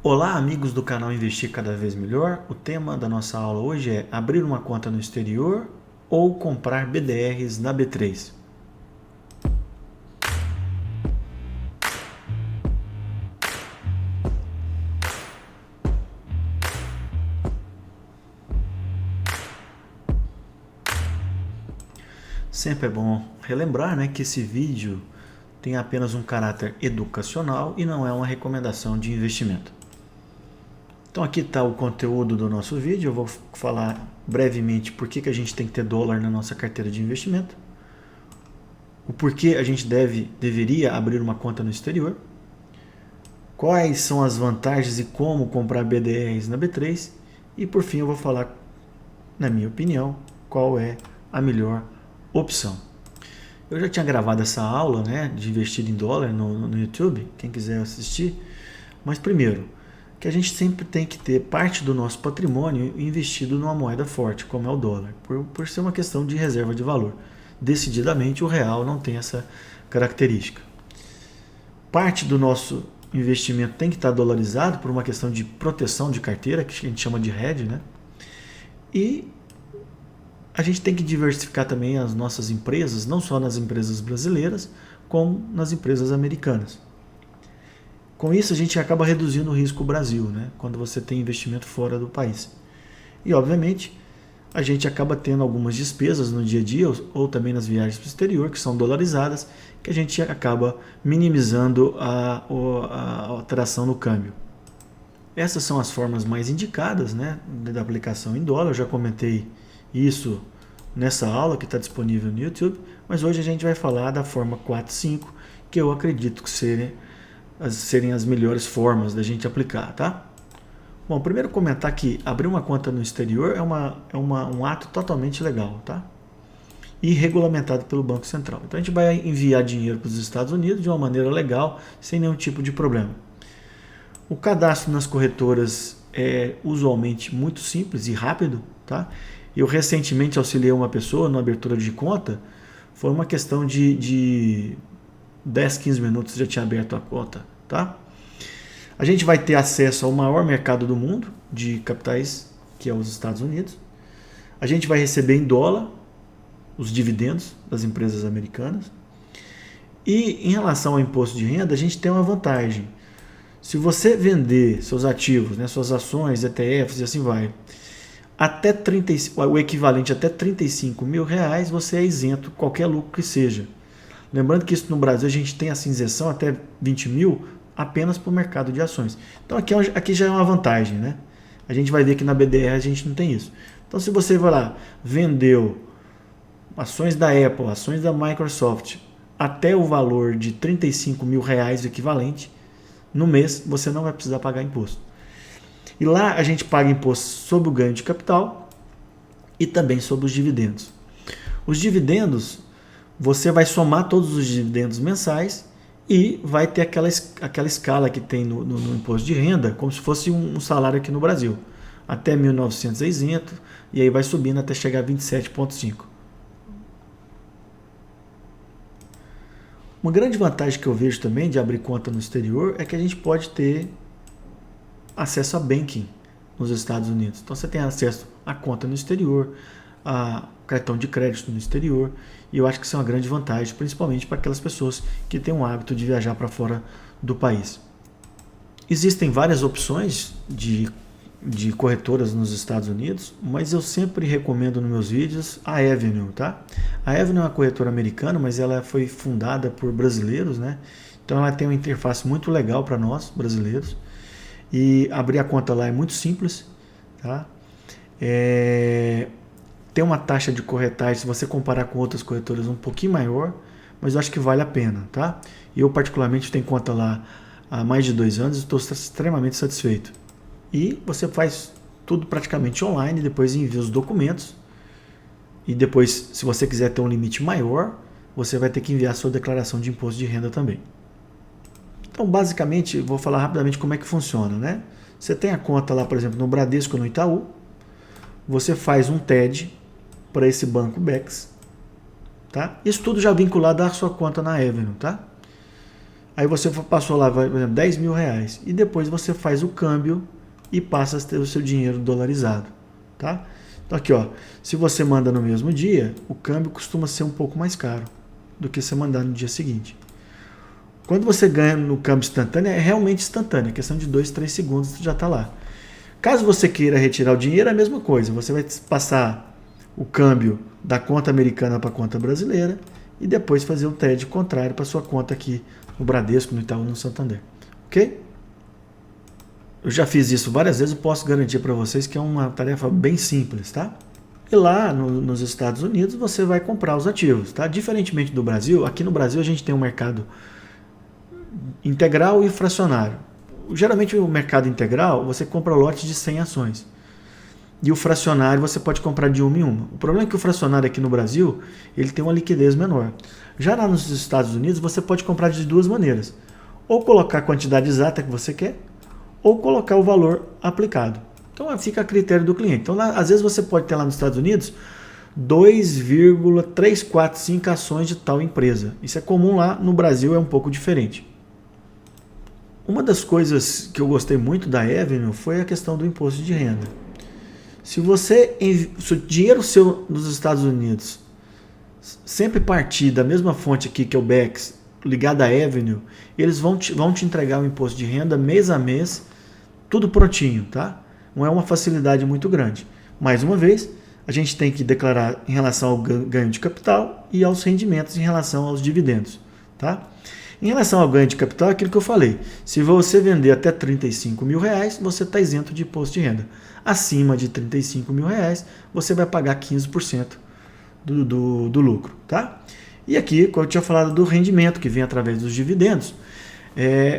Olá, amigos do canal Investir Cada Vez Melhor. O tema da nossa aula hoje é abrir uma conta no exterior ou comprar BDRs na B3. Sempre é bom relembrar, que esse vídeo tem apenas um caráter educacional e não é uma recomendação de investimento. Então aqui está o conteúdo do nosso vídeo. Eu vou falar brevemente por que a gente tem que ter dólar na nossa carteira de investimento, o porquê a gente deveria abrir uma conta no exterior, quais são as vantagens e como comprar BDRs na B3 e por fim eu vou falar, na minha opinião, qual é a melhor opção. Eu já tinha gravado essa aula de investir em dólar no YouTube, quem quiser assistir, mas primeiro, que a gente sempre tem que ter parte do nosso patrimônio investido numa moeda forte, como é o dólar, por ser uma questão de reserva de valor. Decididamente o real não tem essa característica. Parte do nosso investimento tem que estar dolarizado por uma questão de proteção de carteira, que a gente chama de hedge, E a gente tem que diversificar também as nossas empresas, não só nas empresas brasileiras, como nas empresas americanas. Com isso a gente acaba reduzindo o risco Brasil, quando você tem investimento fora do país. E obviamente a gente acaba tendo algumas despesas no dia a dia ou também nas viagens para o exterior, que são dolarizadas, que a gente acaba minimizando a alteração no câmbio. Essas são as formas mais indicadas da aplicação em dólar. Eu já comentei isso nessa aula que está disponível no YouTube, mas hoje a gente vai falar da forma 4, 5, que eu acredito que serem as melhores formas da gente aplicar, tá? Bom, primeiro comentar que abrir uma conta no exterior é um ato totalmente legal, tá? E regulamentado pelo Banco Central. Então a gente vai enviar dinheiro para os Estados Unidos de uma maneira legal, sem nenhum tipo de problema. O cadastro nas corretoras é usualmente muito simples e rápido, tá? Eu recentemente auxiliei uma pessoa na abertura de conta, foi uma questão de 10, 15 minutos já tinha aberto a conta, tá? A gente vai ter acesso ao maior mercado do mundo de capitais, que é os Estados Unidos. A gente vai receber em dólar os dividendos das empresas americanas. E em relação ao imposto de renda, a gente tem uma vantagem. Se você vender seus ativos, suas ações, ETFs e assim vai, o equivalente até 35 mil reais, você é isento qualquer lucro que seja. Lembrando que isso no Brasil a gente tem essa isenção até 20 mil apenas para o mercado de ações. Então aqui já é uma vantagem, A gente vai ver que na BDR a gente não tem isso. Então se você vai lá, vendeu ações da Apple, ações da Microsoft, até o valor de 35 mil reais o equivalente, no mês você não vai precisar pagar imposto. E lá a gente paga imposto sobre o ganho de capital e também sobre os dividendos. Os dividendos, você vai somar todos os dividendos mensais e vai ter aquela escala que tem no imposto de renda, como se fosse um salário aqui no Brasil. Até 1.900 é isento, e aí vai subindo até chegar a 27,5. Uma grande vantagem que eu vejo também de abrir conta no exterior é que a gente pode ter acesso a banking nos Estados Unidos. Então você tem acesso a conta no exterior, a cartão de crédito no exterior, e eu acho que isso é uma grande vantagem, principalmente para aquelas pessoas que têm o hábito de viajar para fora do país. Existem várias opções de corretoras nos Estados Unidos, mas eu sempre recomendo nos meus vídeos a Avenue, tá? A Avenue é uma corretora americana, mas ela foi fundada por brasileiros, Então ela tem uma interface muito legal para nós, brasileiros, e abrir a conta lá é muito simples, tá? Tem uma taxa de corretagem, se você comparar com outras corretoras, um pouquinho maior, mas eu acho que vale a pena, tá? Eu particularmente tenho conta lá há mais de 2 anos e estou extremamente satisfeito. E você faz tudo praticamente online, depois envia os documentos e depois, se você quiser ter um limite maior, você vai ter que enviar a sua declaração de imposto de renda também. Então, basicamente, vou falar rapidamente como é que funciona, Você tem a conta lá, por exemplo, no Bradesco ou no Itaú, você faz um TED para esse banco BEX, tá? Isso tudo já vinculado à sua conta na Avenue, tá? Aí você passou lá, por exemplo, 10 mil reais. E depois você faz o câmbio e passa a ter o seu dinheiro dolarizado. Tá? Então aqui, ó, se você manda no mesmo dia, o câmbio costuma ser um pouco mais caro do que você mandar no dia seguinte. Quando você ganha no câmbio instantâneo, é realmente instantâneo. É questão de 2, 3 segundos, já está lá. Caso você queira retirar o dinheiro, é a mesma coisa. Você vai passar o câmbio da conta americana para a conta brasileira e depois fazer o TED contrário para sua conta aqui no Bradesco, no Itaú, no Santander. Ok? Eu já fiz isso várias vezes, eu posso garantir para vocês que é uma tarefa bem simples, tá? E lá nos Estados Unidos você vai comprar os ativos, tá? Diferentemente do Brasil, aqui no Brasil a gente tem um mercado integral e fracionário. Geralmente o mercado integral você compra lote de 100 ações. E o fracionário você pode comprar de uma em uma. O problema é que o fracionário aqui no Brasil ele tem uma liquidez menor. Já lá nos Estados Unidos você pode comprar de duas maneiras. Ou colocar a quantidade exata que você quer, ou colocar o valor aplicado. Então fica a critério do cliente. Então lá, às vezes você pode ter lá nos Estados Unidos 2,345 ações de tal empresa. Isso é comum lá, no Brasil é um pouco diferente. Uma das coisas que eu gostei muito da Avenue foi a questão do imposto de renda. Se o dinheiro seu nos Estados Unidos sempre partir da mesma fonte aqui que é o BEX, ligado à Avenue, eles vão te entregar o imposto de renda mês a mês, tudo prontinho, tá? Não é uma facilidade muito grande. Mais uma vez, a gente tem que declarar em relação ao ganho de capital e aos rendimentos em relação aos dividendos, tá? Em relação ao ganho de capital, é aquilo que eu falei. Se você vender até 35 mil reais, você está isento de imposto de renda. Acima de 35 mil reais, você vai pagar 15% do lucro, tá? E aqui, como eu tinha falado do rendimento, que vem através dos dividendos,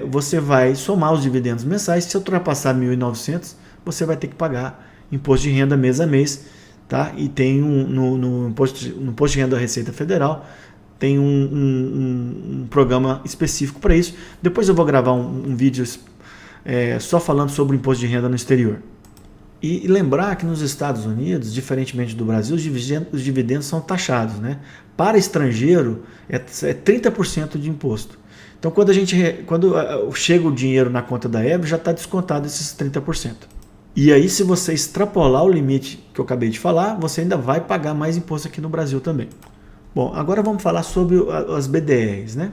você vai somar os dividendos mensais. Se ultrapassar 1.900, você vai ter que pagar imposto de renda mês a mês, tá? E tem no imposto de renda da Receita Federal, tem um programa específico para isso. Depois eu vou gravar um vídeo só falando sobre o imposto de renda no exterior. E lembrar que nos Estados Unidos, diferentemente do Brasil, os dividendos são taxados, né? Para estrangeiro, é 30% de imposto. Então, quando chega o dinheiro na conta da Avenue, já está descontado esses 30%. E aí, se você extrapolar o limite que eu acabei de falar, você ainda vai pagar mais imposto aqui no Brasil também. Bom, agora vamos falar sobre as BDRs, né?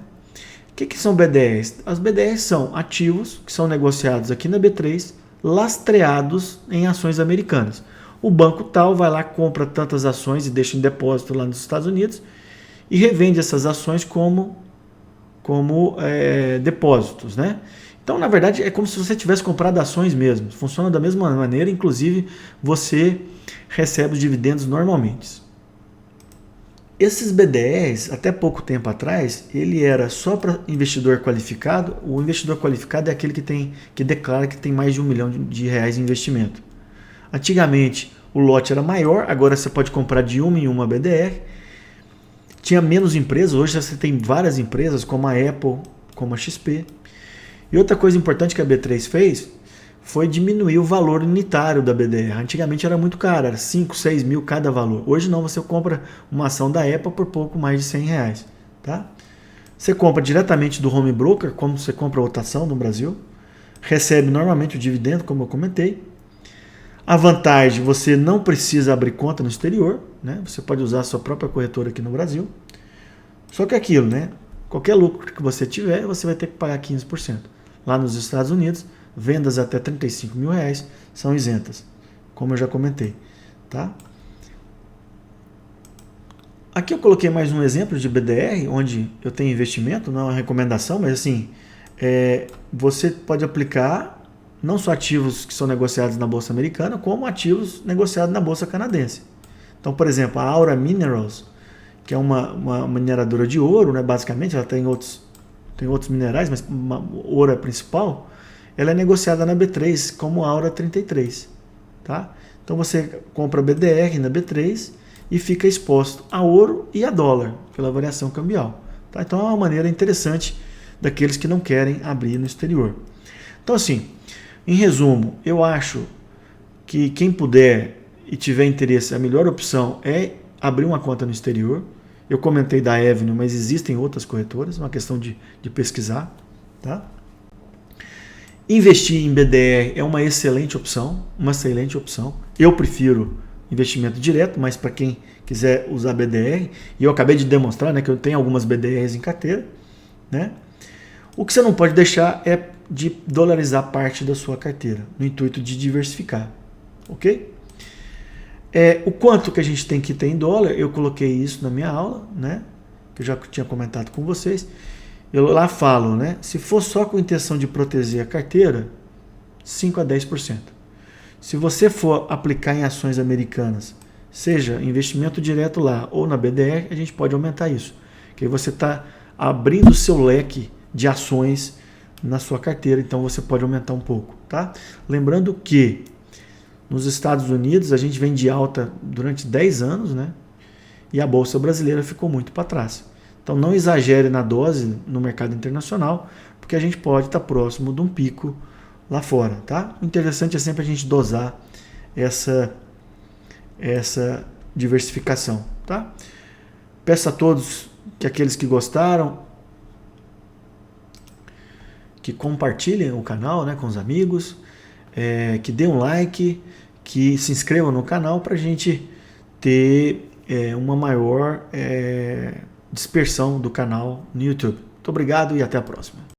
O que são BDRs? As BDRs são ativos que são negociados aqui na B3, lastreados em ações americanas. O banco tal vai lá, compra tantas ações e deixa em depósito lá nos Estados Unidos e revende essas ações como depósitos, né? Então, na verdade, é como se você tivesse comprado ações mesmo. Funciona da mesma maneira, inclusive você recebe os dividendos normalmente. Esses BDRs, até pouco tempo atrás, ele era só para investidor qualificado. O investidor qualificado é aquele que declara que tem mais de R$1 milhão de reais em investimento. Antigamente, o lote era maior, agora você pode comprar de uma em uma BDR. Tinha menos empresas, hoje você tem várias empresas, como a Apple, como a XP. E outra coisa importante que a B3 fez foi diminuir o valor unitário da BDR. Antigamente era muito caro, era 5, 6 mil cada valor. Hoje não, você compra uma ação da Apple por pouco mais de 100 reais. Tá? Você compra diretamente do home broker, como você compra outra ação no Brasil. Recebe normalmente o dividendo, como eu comentei. A vantagem, você não precisa abrir conta no exterior, né? Você pode usar a sua própria corretora aqui no Brasil. Só que aquilo, né? Qualquer lucro que você tiver, você vai ter que pagar 15%. Lá nos Estados Unidos, vendas até 35 mil reais são isentas, como eu já comentei. Tá? Aqui eu coloquei mais um exemplo de BDR, onde eu tenho investimento, não é uma recomendação, mas assim, você pode aplicar não só ativos que são negociados na Bolsa Americana, como ativos negociados na Bolsa Canadense. Então, por exemplo, a Aura Minerals, que é uma mineradora de ouro, né? Basicamente, ela tem outros minerais, mas ouro é principal, ela é negociada na B3 como Aura 33. Tá? Então você compra BDR na B3 e fica exposto a ouro e a dólar pela variação cambial. Tá? Então é uma maneira interessante daqueles que não querem abrir no exterior. Então assim, em resumo, eu acho que quem puder e tiver interesse, a melhor opção é abrir uma conta no exterior. Eu comentei da Avenue, mas existem outras corretoras, é uma questão de pesquisar. tá? Investir em BDR é uma excelente opção, Eu prefiro investimento direto, mas para quem quiser usar BDR, e eu acabei de demonstrar, né, que eu tenho algumas BDRs em carteira, né? O que você não pode deixar é de dolarizar parte da sua carteira, no intuito de diversificar, ok? O quanto que a gente tem que ter em dólar, eu coloquei isso na minha aula, né? Que eu já tinha comentado com vocês. Eu lá falo, né? Se for só com intenção de proteger a carteira, 5 a 10%. Se você for aplicar em ações americanas, seja investimento direto lá ou na BDR, a gente pode aumentar isso. Que aí você está abrindo o seu leque de ações na sua carteira, então você pode aumentar um pouco, tá? Lembrando que nos Estados Unidos a gente vem de alta durante 10 anos, né? E a Bolsa Brasileira ficou muito para trás. Então não exagere na dose no mercado internacional, porque a gente pode estar próximo de um pico lá fora, tá? O interessante é sempre a gente dosar essa diversificação, tá? Peço a todos que aqueles que gostaram, que compartilhem o canal, né, com os amigos, que dêem um like, que se inscrevam no canal para a gente ter uma maior dispersão do canal no YouTube. Muito obrigado e até a próxima.